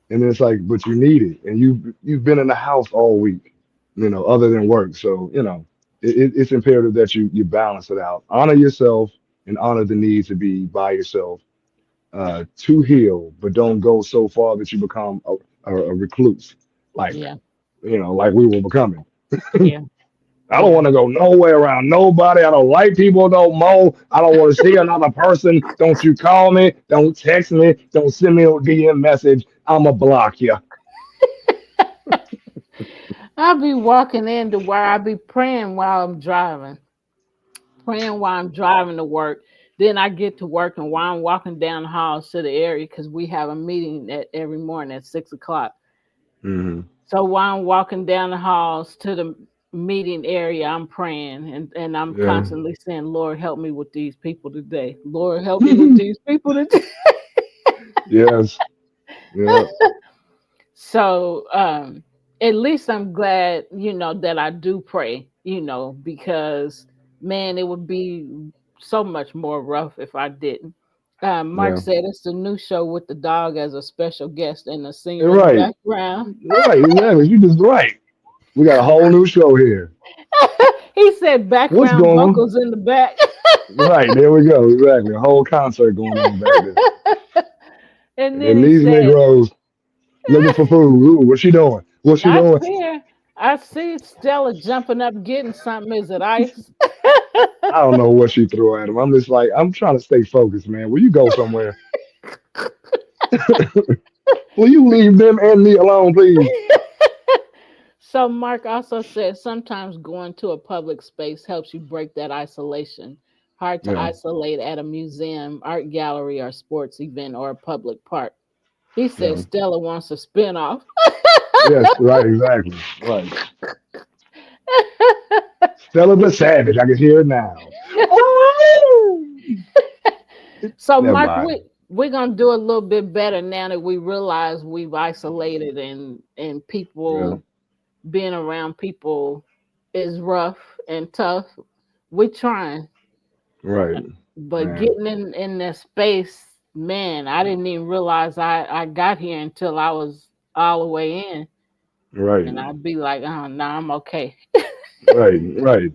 And then it's like, but you need it, and you've been in the house all week, you know, other than work. So you know, it's imperative that you balance it out, honor yourself, and honor the need to be by yourself to heal, but don't go so far that you become a recluse, like Yeah. you know, like we were becoming. Yeah. I don't Yeah. want to go nowhere around nobody. I don't like people no more. I don't want to see another person. Don't you call me. Don't text me. Don't send me a DM message. I'ma block you. I'll be walking into where I'll be praying while I'm driving, praying while I'm driving to work. Then I get to work, and while I'm walking down the hall to the area, because we have a meeting every morning at 6 o'clock. Hmm. So while I'm walking down the halls to the meeting area, I'm praying and I'm Yeah. constantly saying, Lord, help me with these people today. Lord, help me with these people today. Yes. Yeah. So at least I'm glad, that I do pray, because man, it would be so much more rough if I didn't. Mark Yeah. said it's the new show with the dog as a special guest and a singer You're in the right. background. Right. Exactly. You just right. We got a whole new show here. He said What's background going on? vocals in the back. Right. There we go. Exactly. A whole concert going on back there. And And then then he these said, Negroes looking for food. Ooh, what's she doing? What's she I doing? see I see Stella jumping up getting something. Is it ice? I don't know what she threw at him. I'm just like, I'm trying to stay focused, man. Will you go somewhere? Will you leave them and me alone, please? So Mark also said sometimes going to a public space helps you break that isolation. Hard to Yeah. isolate at a museum, art gallery, or sports event or a public park. He said Yeah. Stella wants a spinoff. Yes, right, exactly. Right. Stella the Savage. I can hear it now. So Never Mark, mind. we're gonna do a little bit better now that we realize we've isolated and Yeah. people being around people is rough and tough. We're trying, Right. but Man. getting in that space, man, I didn't even realize I got here until I was all the way in, Right. and I'd be like, oh no, I'm okay. Right. Right.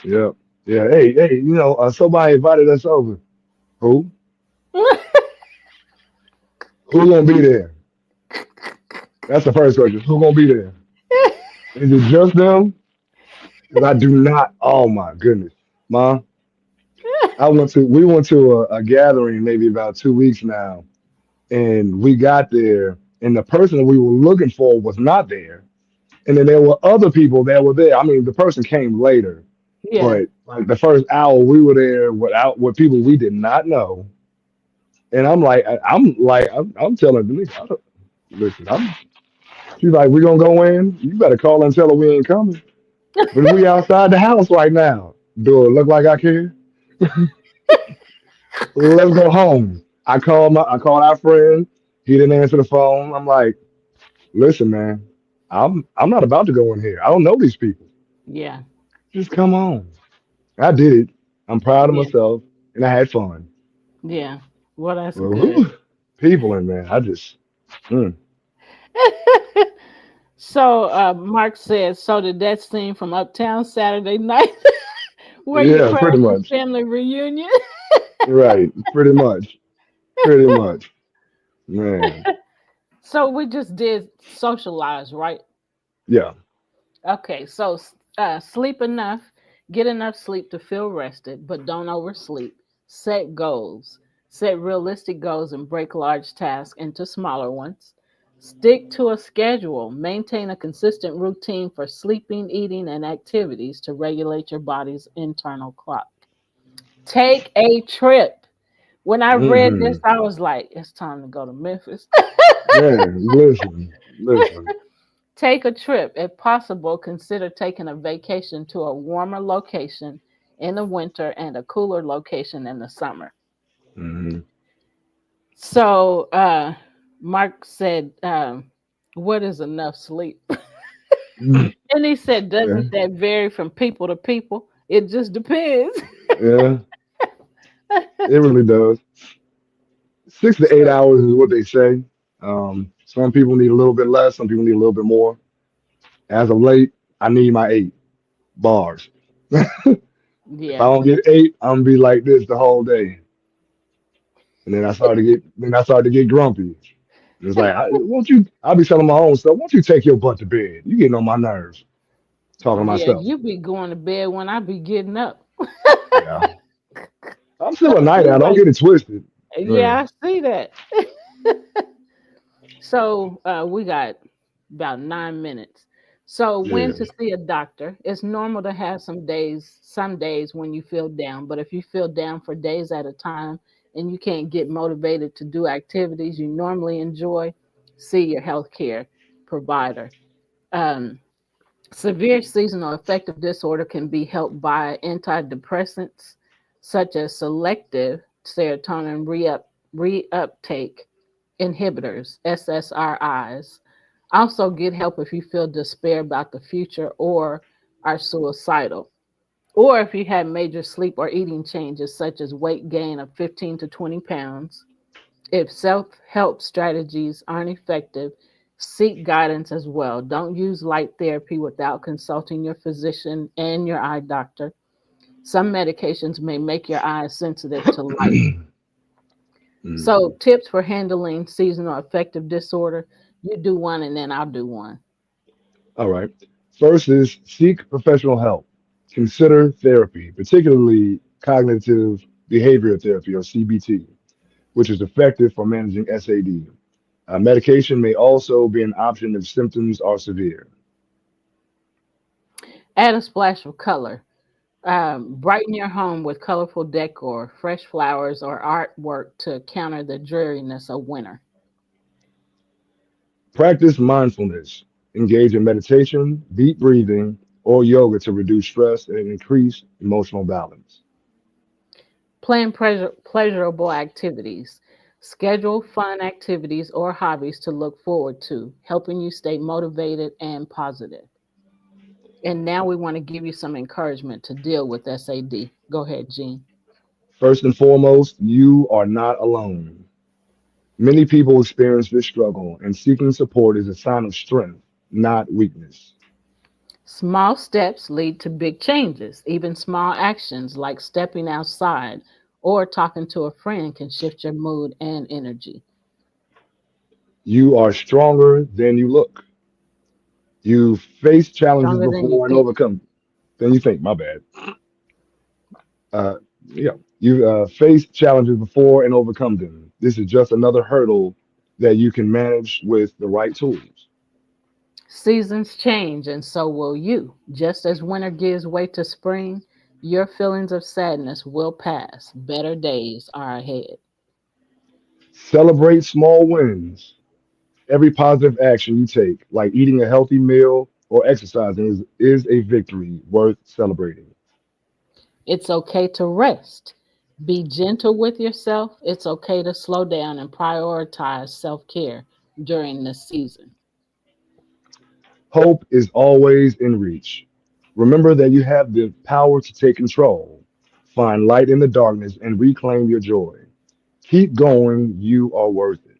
Yeah. Yeah. Hey, hey, somebody invited us over. Who? Who's gonna be there? That's the first question. Who's gonna be there? Is it just them? Because I do not. Oh my goodness, Mom. We went to a gathering maybe about 2 weeks now, and we got there, and the person that we were looking for was not there, and then there were other people that were there. I mean, the person came later, Yeah, but like the first hour we were there with people we did not know, and I'm telling Denise, listen, she's like, we gonna go in. You better call and tell her we ain't coming. But we outside the house right now. Do it look like I care? Let's go home. I called our friend. He didn't answer the phone. I'm like, listen, man, I'm not about to go in here. I don't know these people. yeah, Just come on. I did it. I'm proud of yeah, myself, and I had fun. yeah. Well, that's Well, good. people in man, I just mm, So Mark says, so did that scene from Uptown Saturday Night where you yeah, pretty crashed the much. family reunion? Right, pretty much, man. So we just did socialize, right? Yeah, Okay, so sleep enough, get enough sleep to feel rested, but don't oversleep. Set goals, set realistic goals, and break large tasks into smaller ones. Stick to a schedule. Maintain a consistent routine for sleeping, eating, and activities to regulate your body's internal clock. Take a trip. When I read this, Hmm. I was like, it's time to go to Memphis. Man, listen. Take a trip. If possible, consider taking a vacation to a warmer location in the winter and a cooler location in the summer. Hmm. So, Mark said, what is enough sleep? And he said, Yeah, doesn't that vary from people to people? It just depends. yeah, it really does. 6 to 8 So, hours is what they say. Some people need a little bit less. Some people need a little bit more. As of late, I need my 8 bars. If I yeah, don't get 8, I'm gonna be like this the whole day. And then I start to get grumpy. It's like, won't you? I'll be telling my own self, won't you take your butt to bed? You getting on my nerves. Talking to yeah, myself. you be going to bed when I be getting up. Yeah, I'm still a night You owl. Don't wake. get it twisted. Yeah, Yeah, I see that. So we got about 9 minutes. So when yeah. to see a doctor? It's normal to have some days when you feel down, but if you feel down for days at a time and you can't get motivated to do activities you normally enjoy, see your healthcare provider. Um, Severe seasonal affective disorder can be helped by antidepressants such as selective serotonin reuptake inhibitors, SSRIs. Also, get help if you feel despair about the future or are suicidal. Or if you have major sleep or eating changes, such as weight gain of 15 to 20 pounds. If self help strategies aren't effective, seek guidance as well. Don't use light therapy without consulting your physician and your eye doctor. Some medications may make your eyes sensitive to light. So, Mhm. tips for handling seasonal affective disorder. You do one and then I'll do one. All right. First is seek professional help. Consider therapy, particularly cognitive behavioral therapy or CBT, which is effective for managing SAD. Medication may also be an option if symptoms are severe. Add a splash of color. Brighten your home with colorful decor, fresh flowers, or artwork to counter the dreariness of winter. Practice mindfulness. Engage in meditation, deep breathing, or yoga to reduce stress and increase emotional balance. Plan pleasurable activities. Schedule fun activities or hobbies to look forward to, helping you stay motivated and positive. And now we want to give you some encouragement to deal with SAD. Go ahead, Jean. First and foremost, you are not alone. Many people experience this struggle, and seeking support is a sign of strength, not weakness. Small steps lead to big changes. Even small actions like stepping outside or talking to a friend can shift your mood and energy. You are stronger than you look. You faced challenges Stronger than you before and think. overcome than you think. My bad. Uh, yeah, you faced challenges before and overcome them. This is just another hurdle that you can manage with the right tools. Seasons change, and so will you. Just as winter gives way to spring, your feelings of sadness will pass. Better days are ahead. Celebrate small wins. Every positive action you take, like eating a healthy meal or exercising, is a victory worth celebrating. It's okay to rest. Be gentle with yourself. It's okay to slow down and prioritize self care during this season. Hope is always in reach. Remember that you have the power to take control, find light in the darkness, and reclaim your joy. Keep going. You are worth it.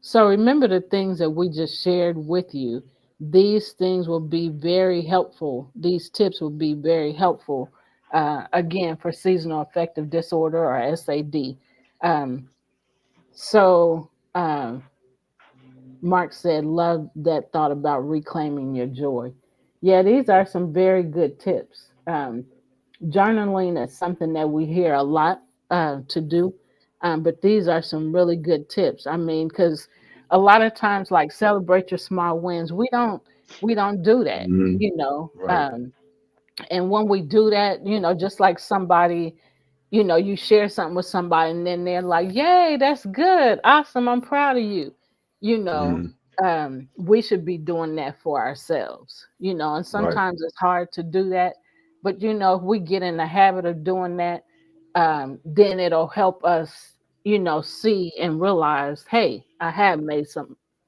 So remember the things that we just shared with you. These things will be very helpful. These tips will be very helpful, again, for seasonal affective disorder or SAD. Um, so, Mark said, love that thought about reclaiming your joy. Yeah, these are some very good tips. Journaling is something that we hear a lot to do, but these are some really good tips. I mean, because a lot of times, like, celebrate your small wins. We don't do that, Mhm. you know. Right. And when we do that, just like somebody, you share something with somebody and then they're like, yay, that's good, awesome, I'm proud of you. you know Mhm. we should be doing that for ourselves, and Right. sometimes it's hard to do that, but if we get in the habit of doing that, then it'll help us, see and realize, hey, I have made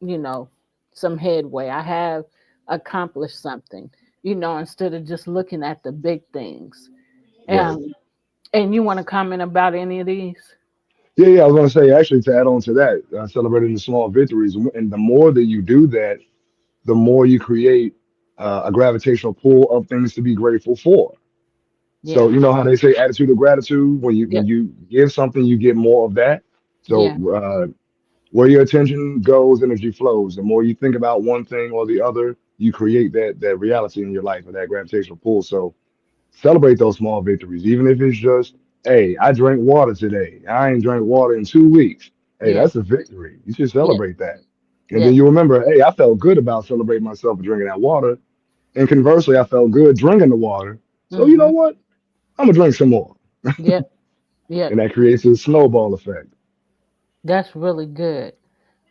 you know some headway, I have accomplished something, instead of just looking at the big things. Right. um, and you want to comment about any of these? Yeah, yeah. I was going to say, actually, to add on to that, celebrating the small victories, and the more that you do that, the more you create a gravitational pull of things to be grateful for. So Yeah. you know how they say attitude of gratitude. When you Yeah. when you give something, you get more of that. So Yeah. where your attention goes, energy flows. The more you think about one thing or the other, you create that reality in your life or that gravitational pull. So celebrate those small victories, even if it's just, hey, I drank water today. I ain't drank water in 2 weeks. Hey, Yeah. that's a victory. You should Yeah. celebrate that. And Yeah. then you remember, hey, I felt good about celebrating myself for drinking that water. And conversely, I felt good drinking the water. So you know Mm-hmm. what? I'm gonna drink some more. Yeah. Yeah. And that creates a snowball effect. That's really good.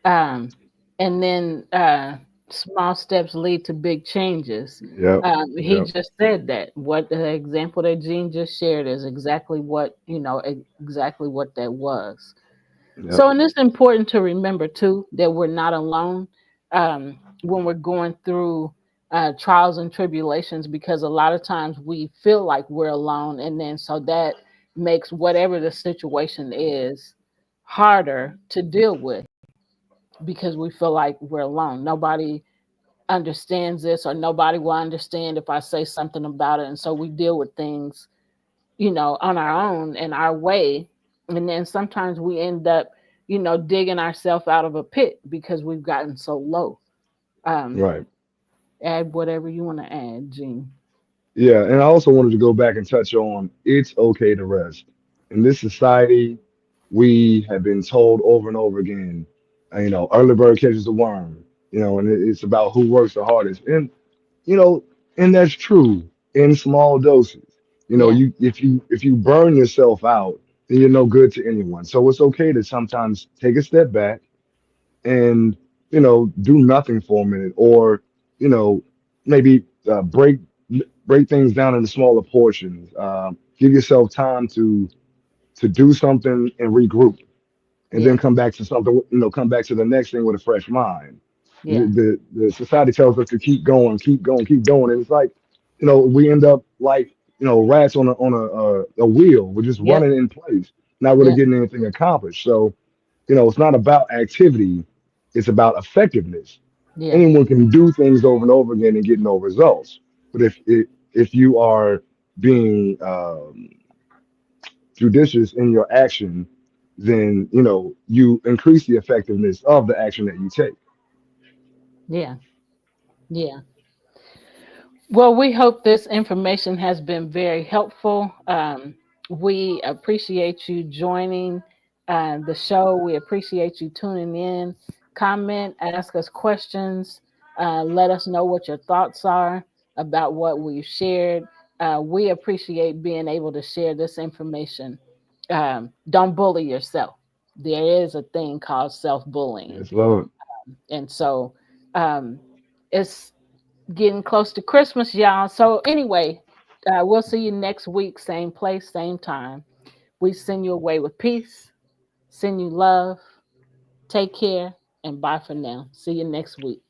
um, and then small steps lead to big changes. Yep. He Yep. just said that. What the example that Gene just shared is exactly what exactly what that was. Yep. So, and it's important to remember too that we're not alone when we're going through trials and tribulations, because a lot of times we feel like we're alone, and then so that makes whatever the situation is harder to deal with, because we feel like we're alone. Nobody understands this, or nobody will understand if I say something about it. And so we deal with things, on our own and our way. And then sometimes we end up, digging ourselves out of a pit because we've gotten so low. Um, Right. Add whatever you want to add, Gene. Yeah. And I also wanted to go back and touch on it's okay to rest. In this society, we have been told over and over again, early bird catches the worm, and it's about who works the hardest. You know, and that's true in small doses. Yeah, If you burn yourself out, then you're no good to anyone. So it's okay to sometimes take a step back and do nothing for a minute, or you know maybe break things down into smaller portions. Give yourself time to do something and regroup, and then yeah, come back to something. Come back to the next thing with a fresh mind. yeah, The society tells us to keep going, keep going, keep going, and it's like, we end up like, rats on a wheel. We're just yeah, running in place, not really yeah, getting anything accomplished. So, it's not about activity; it's about effectiveness. yeah, Anyone can do things over and over again and get no results. But if you are being judicious in your action, then you increase the effectiveness of the action that you take. yeah, yeah. Well, we hope this information has been very helpful. We appreciate you joining the show. We appreciate you tuning in. Comment, ask us questions, let us know what your thoughts are about what we've shared. We appreciate being able to share this information. Don't bully yourself. There is a thing called self bullying. Yes, Lord. And so um, it's getting close to Christmas, y'all. So anyway, we'll see you next week, same place, same time. We send you away with peace, send you love. Take care, and bye for now. See you next week.